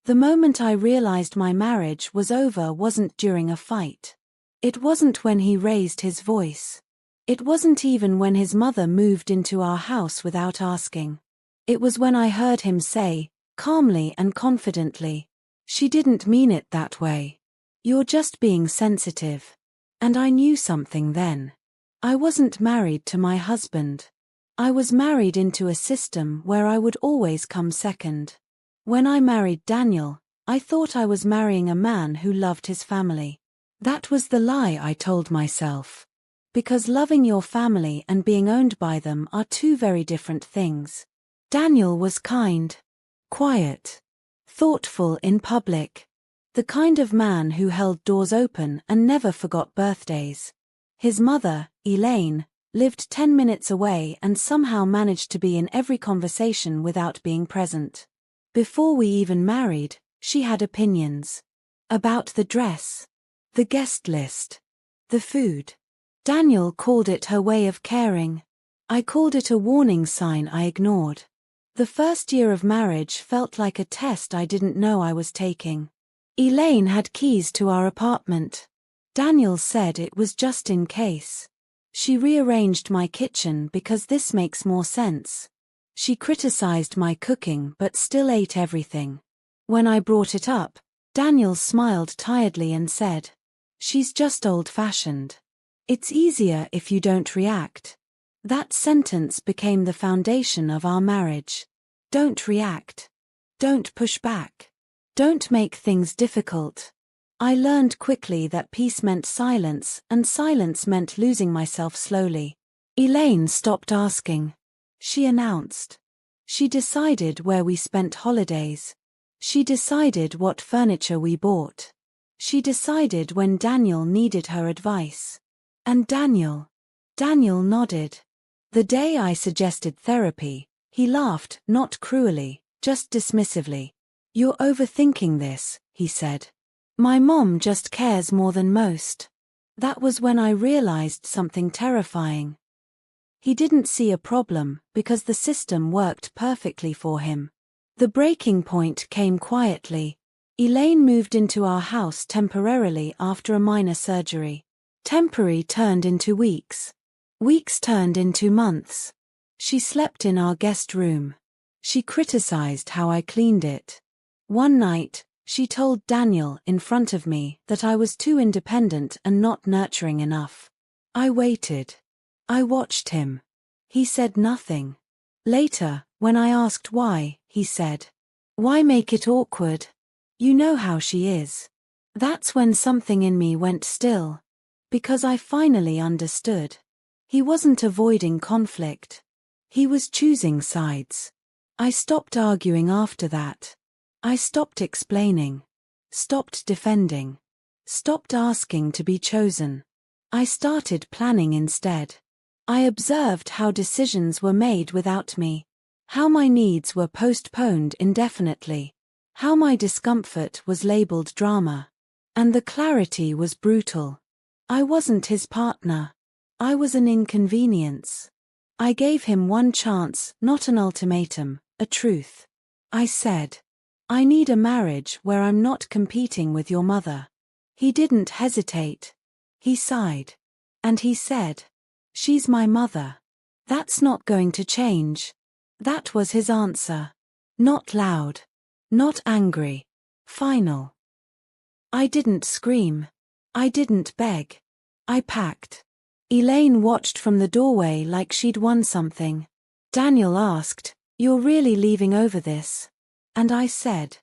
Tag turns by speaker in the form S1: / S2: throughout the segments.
S1: The moment I realized my marriage was over wasn't during a fight. It wasn't when he raised his voice. It wasn't even when his mother moved into our house without asking. It was when I heard him say, calmly and confidently, "She didn't mean it that way. You're just being sensitive." And I knew something then. I wasn't married to my husband. I was married into a system where I would always come second. When I married Daniel, I thought I was marrying a man who loved his family. That was the lie I told myself. Because loving your family and being owned by them are two very different things. Daniel was kind, quiet, thoughtful in public. The kind of man who held doors open and never forgot birthdays. His mother, Elaine, lived 10 minutes away and somehow managed to be in every conversation without being present. Before we even married, she had opinions. About the dress, the guest list, the food. Daniel called it her way of caring. I called it a warning sign I ignored. The first year of marriage felt like a test I didn't know I was taking. Elaine had keys to our apartment. Daniel said it was just in case. She rearranged my kitchen because this makes more sense. She criticized my cooking but still ate everything. When I brought it up, Daniel smiled tiredly and said, "She's just old-fashioned. It's easier if you don't react." That sentence became the foundation of our marriage. Don't react. Don't push back. Don't make things difficult. I learned quickly that peace meant silence, and silence meant losing myself slowly. Elaine stopped asking. She announced. She decided where we spent holidays. She decided what furniture we bought. She decided when Daniel needed her advice. And Daniel nodded. The day I suggested therapy, he laughed, not cruelly, just dismissively. "You're overthinking this," he said. "My mom just cares more than most." That was when I realized something terrifying. He didn't see a problem because the system worked perfectly for him. The breaking point came quietly. Elaine moved into our house temporarily after a minor surgery. Temporary turned into weeks. Weeks turned into months. She slept in our guest room. She criticized how I cleaned it. One night, she told Daniel in front of me that I was too independent and not nurturing enough. I waited. I watched him. He said nothing. Later, when I asked why, he said, "Why make it awkward? You know how she is." That's when something in me went still. Because I finally understood. He wasn't avoiding conflict. He was choosing sides. I stopped arguing after that. I stopped explaining. Stopped defending. Stopped asking to be chosen. I started planning instead. I observed how decisions were made without me. How my needs were postponed indefinitely. How my discomfort was labeled drama. And the clarity was brutal. I wasn't his partner. I was an inconvenience. I gave him one chance, not an ultimatum, a truth. I said, "I need a marriage where I'm not competing with your mother." He didn't hesitate. He sighed. And he said, "She's my mother. That's not going to change." That was his answer. Not loud. Not angry. Final. I didn't scream. I didn't beg. I packed. Elaine watched from the doorway like she'd won something. Daniel asked, "You're really leaving over this?" And I said,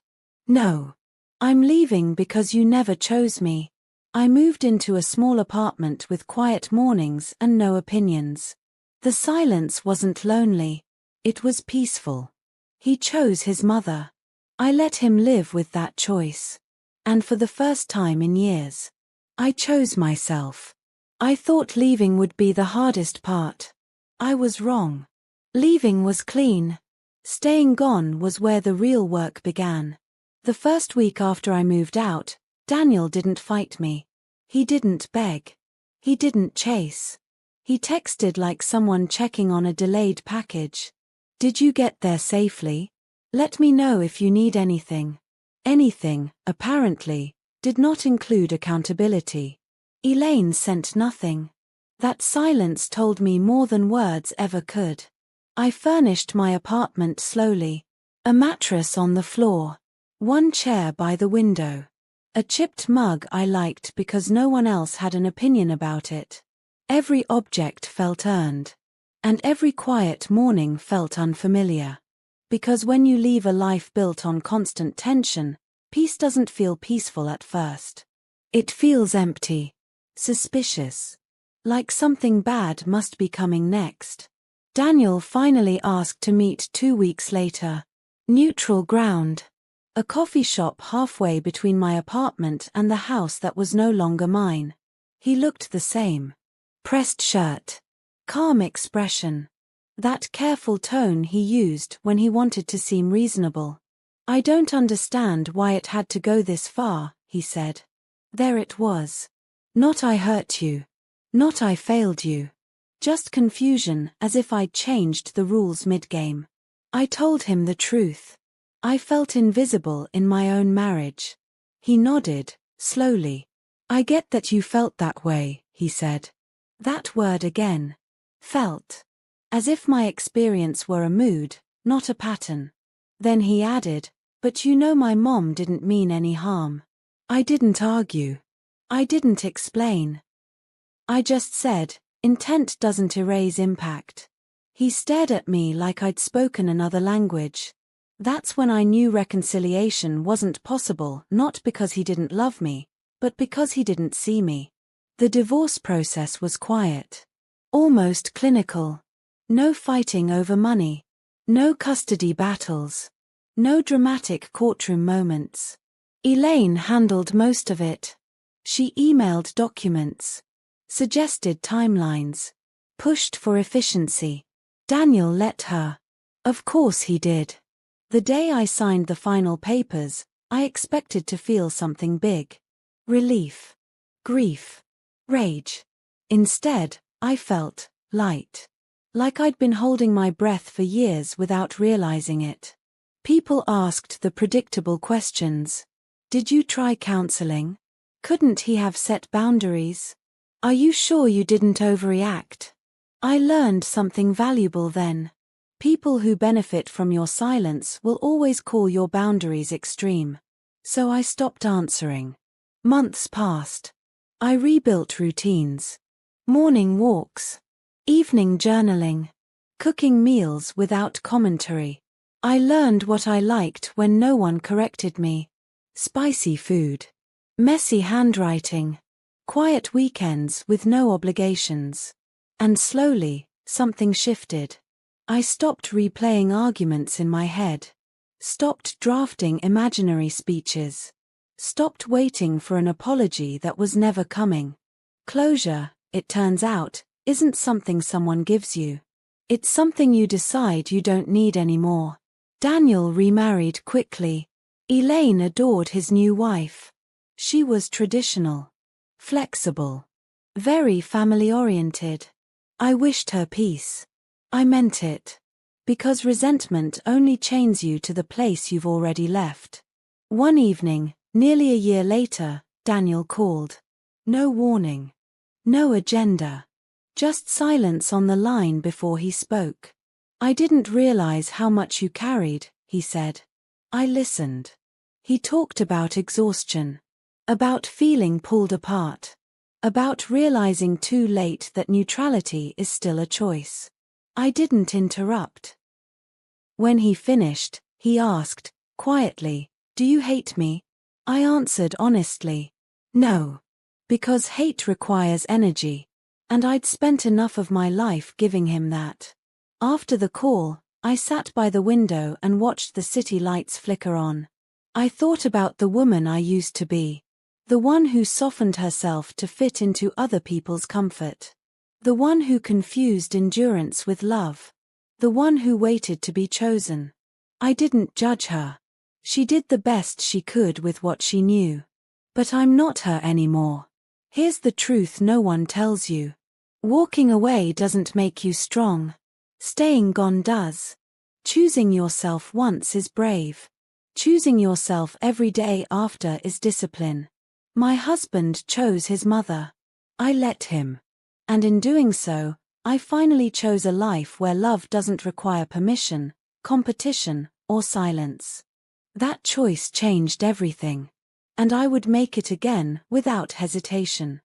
S1: "No. I'm leaving because you never chose me." I moved into a small apartment with quiet mornings and no opinions. The silence wasn't lonely. It was peaceful. He chose his mother. I let him live with that choice. And for the first time in years, I chose myself. I thought leaving would be the hardest part. I was wrong. Leaving was clean. Staying gone was where the real work began. The first week after I moved out, Daniel didn't fight me. He didn't beg. He didn't chase. He texted like someone checking on a delayed package. "Did you get there safely? Let me know if you need anything." Anything, apparently, did not include accountability. Elaine sent nothing. That silence told me more than words ever could. I furnished my apartment slowly. A mattress on the floor. One chair by the window. A chipped mug I liked because no one else had an opinion about it. Every object felt earned. And every quiet morning felt unfamiliar. Because when you leave a life built on constant tension, peace doesn't feel peaceful at first. It feels empty. Suspicious. Like something bad must be coming next. Daniel finally asked to meet 2 weeks later. Neutral ground. A coffee shop halfway between my apartment and the house that was no longer mine. He looked the same. Pressed shirt. Calm expression. That careful tone he used when he wanted to seem reasonable. I don't understand why it had to go this far, he said. There it was. Not I hurt you. Not I failed you. Just confusion, as if I'd changed the rules mid-game. I told him the truth. I felt invisible in my own marriage. He nodded, slowly. I get that you felt that way, he said. That word again. Felt. As if my experience were a mood, not a pattern. Then he added, but you know my mom didn't mean any harm. I didn't argue. I didn't explain. I just said, intent doesn't erase impact. He stared at me like I'd spoken another language. That's when I knew reconciliation wasn't possible, not because he didn't love me, but because he didn't see me. The divorce process was quiet. Almost clinical. No fighting over money. No custody battles. No dramatic courtroom moments. Elaine handled most of it. She emailed documents. Suggested timelines. Pushed for efficiency. Daniel let her. Of course he did. The day I signed the final papers, I expected to feel something big. Relief. Grief. Rage. Instead, I felt light. Like I'd been holding my breath for years without realizing it. People asked the predictable questions. Did you try counseling? Couldn't he have set boundaries? Are you sure you didn't overreact? I learned something valuable then. People who benefit from your silence will always call your boundaries extreme. So I stopped answering. Months passed. I rebuilt routines. Morning walks. Evening journaling. Cooking meals without commentary. I learned what I liked when no one corrected me. Spicy food. Messy handwriting. Quiet weekends with no obligations. And slowly, something shifted. I stopped replaying arguments in my head. Stopped drafting imaginary speeches. Stopped waiting for an apology that was never coming. Closure, it turns out, isn't something someone gives you. It's something you decide you don't need anymore. Daniel remarried quickly. Elaine adored his new wife. She was traditional. Flexible. Very family-oriented. I wished her peace. I meant it. Because resentment only chains you to the place you've already left. One evening, nearly a year later, Daniel called. No warning. No agenda. Just silence on the line before he spoke. I didn't realize how much you carried, he said. I listened. He talked about exhaustion. About feeling pulled apart. About realizing too late that neutrality is still a choice. I didn't interrupt. When he finished, he asked, quietly, do you hate me? I answered honestly, no. Because hate requires energy. And I'd spent enough of my life giving him that. After the call, I sat by the window and watched the city lights flicker on. I thought about the woman I used to be. The one who softened herself to fit into other people's comfort. The one who confused endurance with love. The one who waited to be chosen. I didn't judge her. She did the best she could with what she knew. But I'm not her anymore. Here's the truth no one tells you. Walking away doesn't make you strong. Staying gone does. Choosing yourself once is brave. Choosing yourself every day after is discipline. My husband chose his mother. I let him. And in doing so, I finally chose a life where love doesn't require permission, competition, or silence. That choice changed everything. And I would make it again without hesitation.